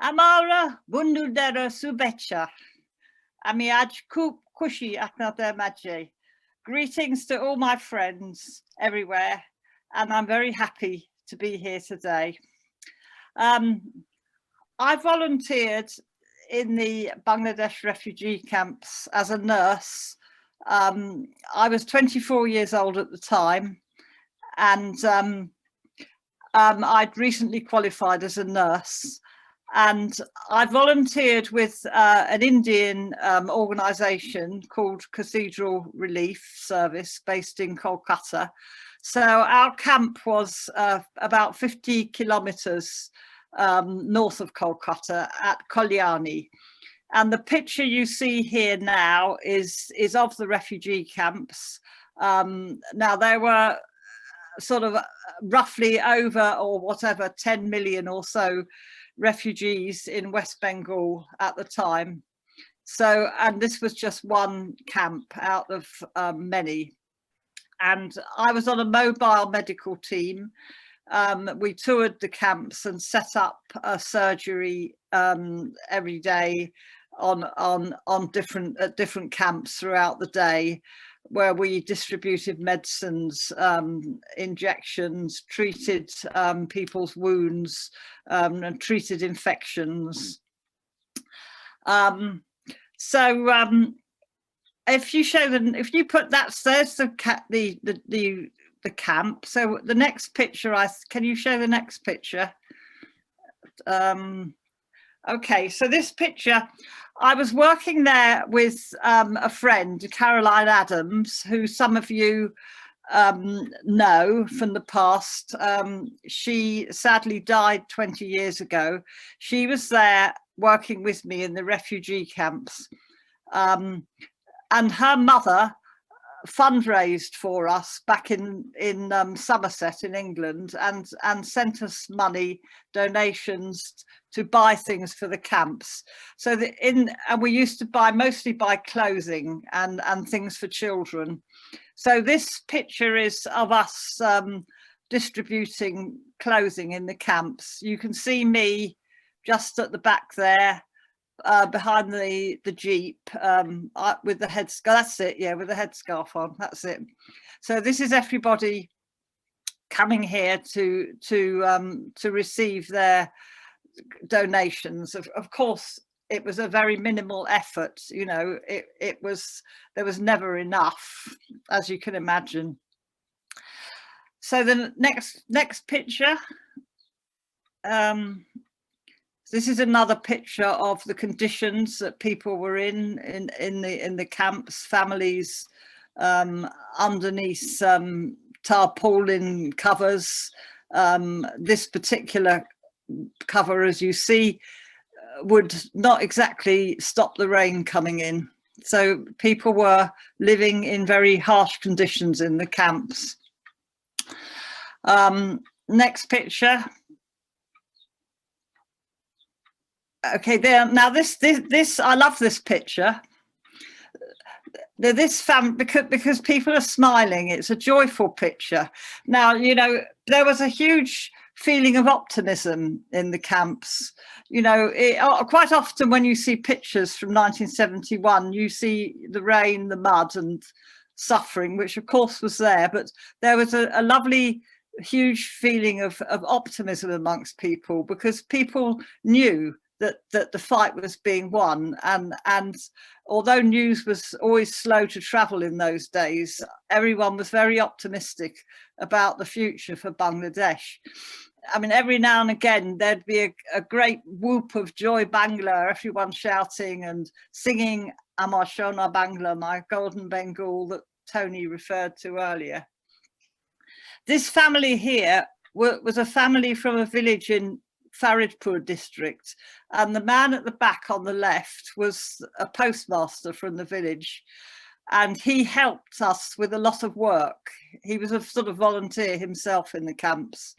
Amara Bundudera Subecha. Amiaj Kushi Aknada Maje. Greetings to all my friends everywhere, and I'm very happy to be here today. I volunteered in the Bangladesh refugee camps as a nurse. I was 24 years old at the time, and I'd recently qualified as a nurse. And I volunteered with an Indian organisation called Cathedral Relief Service based in Kolkata. So our camp was about 50 kilometres north of Kolkata at Kalyani. And the picture you see here now is of the refugee camps. Now there were sort of roughly over or whatever 10 million or so refugees in West Bengal at the time. So, and this was just one camp out of many. And I was on a mobile medical team. We toured the camps and set up a surgery every day on different camps throughout the day, where we distributed medicines, injections, treated people's wounds, and treated infections. If you show them, if you put there's the camp. So the next picture, can you show the next picture? Okay, so this picture, I was working there with a friend, Caroline Adams, who some of you know from the past. She sadly died 20 years ago. She was there working with me in the refugee camps. And her mother fundraised for us back in Somerset in England and sent us money, donations to buy things for the camps. So and we used to mostly buy clothing and things for children. So this picture is of us distributing clothing in the camps. You can see me just at the back there, behind the jeep, with the headscarf. That's it, yeah, with the headscarf on. That's it. So this is everybody coming here to receive their donations. Of course, it was a very minimal effort. You know, there was never enough, as you can imagine. So the next picture. This is another picture of the conditions that people were in the camps, families underneath tarpaulin covers. This particular cover, as you see, would not exactly stop the rain coming in. So people were living in very harsh conditions in the camps. Next picture. Okay, there. Now this I love this picture. This family, because people are smiling. It's a joyful picture. Now, you know, there was a huge feeling of optimism in the camps. You know, quite often when you see pictures from 1971, you see the rain, the mud and suffering, which of course was there, but there was a lovely, huge feeling of optimism amongst people, because people knew that the fight was being won, and although news was always slow to travel in those days, everyone was very optimistic about the future for Bangladesh. I mean, every now and again there'd be a great whoop of Joy Bangla, everyone shouting and singing Amar Shona Bangla, my golden Bengal, that Tony referred to earlier. This family here was a family from a village in Faridpur district, and the man at the back on the left was a postmaster from the village, and he helped us with a lot of work. He was a sort of volunteer himself in the camps.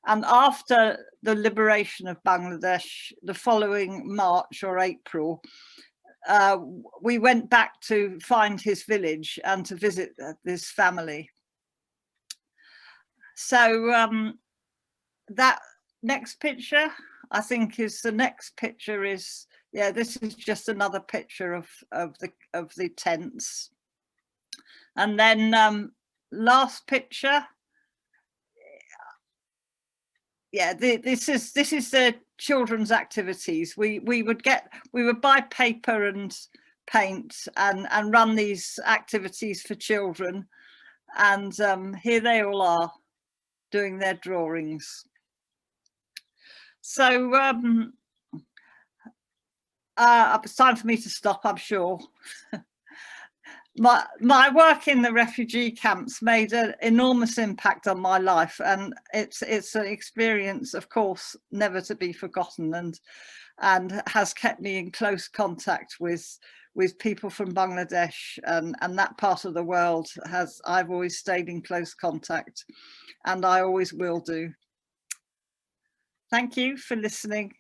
And after the liberation of Bangladesh, the following March or April, we went back to find his village and to visit this family. So that next picture, I think is the next picture is, yeah, this is just another picture of the tents. And then last picture, yeah, this is the children's activities. We would buy paper and paint and run these activities for children, and here they all are doing their drawings. So it's time for me to stop, I'm sure. My work in the refugee camps made an enormous impact on my life, and it's an experience, of course, never to be forgotten, and has kept me in close contact with people from Bangladesh and that part of the world. I've always stayed in close contact, and I always will do. Thank you for listening.